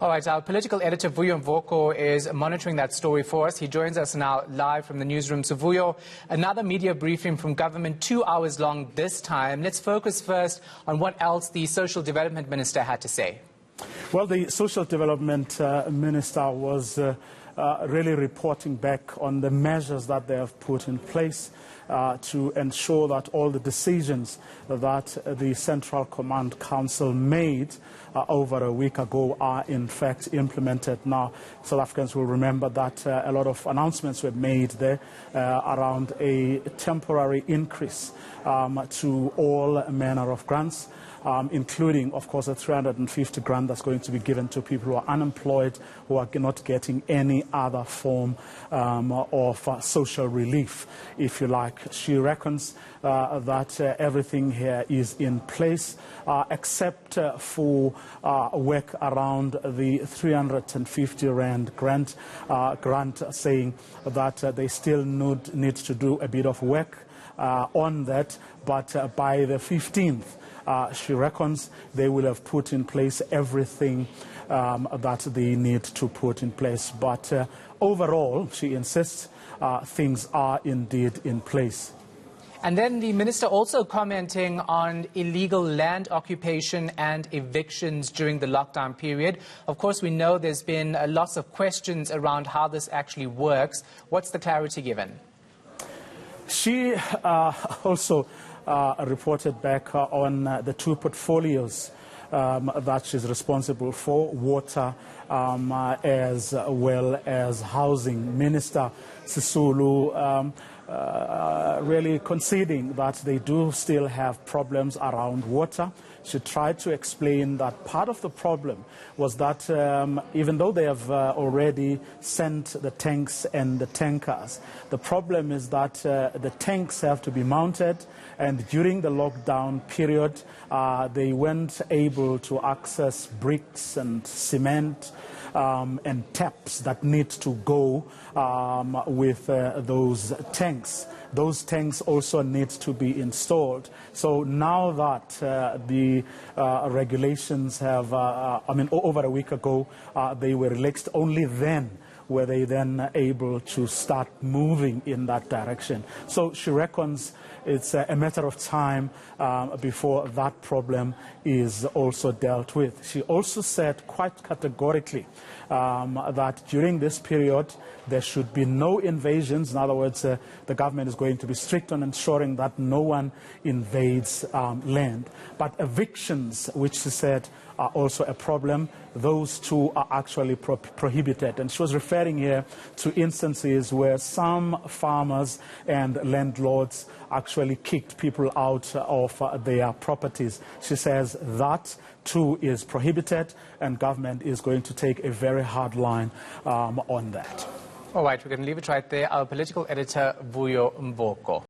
All right, our political editor Vuyo Mvoko is monitoring that story for us. He joins us now live from the newsroom. So Vuyo, another media briefing from government, 2 hours long this time. Let's focus first on what else the Social Development Minister had to say. Well, the Social Development Minister was really reporting back on the measures that they have put in place to ensure that all the decisions that the Central Command Council made over a week ago are in fact implemented. Now, South Africans will remember that a lot of announcements were made there around a temporary increase to all manner of grants, including, of course, a 350 grant that's going to be given to people who are unemployed, who are not getting any other form of social relief, if you like. She reckons that everything here is in place, except for work around the 350 Rand grant, saying that they still need to do a bit of work on that, but by the 15th, she reckons they will have put in place everything that they need to put in place. But overall, she insists, things are indeed in place. And then the minister also commenting on illegal land occupation and evictions during the lockdown period. Of course, we know there's been lots of questions around how this actually works. What's the clarity given? She also reported back on the two portfolios that she's responsible for, water as well as housing. Minister Sisulu really conceding that they do still have problems around water. She tried to explain that part of the problem was that even though they have already sent the tanks and the tankers, the problem is that the tanks have to be mounted, and during the lockdown period, they weren't able to access bricks and cement and taps that need to go with those tanks. Those tanks also need to be installed. So now that the regulations have, over a week ago, they were relaxed, only then were they then able to start moving in that direction. So she reckons it's a matter of time before that problem is also dealt with. She also said quite categorically that during this period there should be no invasions. In other words, the government is going to be strict on ensuring that no one invades land. But evictions, which she said are also a problem, those two are actually prohibited. And she was referring here to instances where some farmers and landlords actually kicked people out of their properties. She says that too is prohibited, and government is going to take a very hard line on that. All right, we're going to leave it right there. Our political editor, Vuyo Mvoko.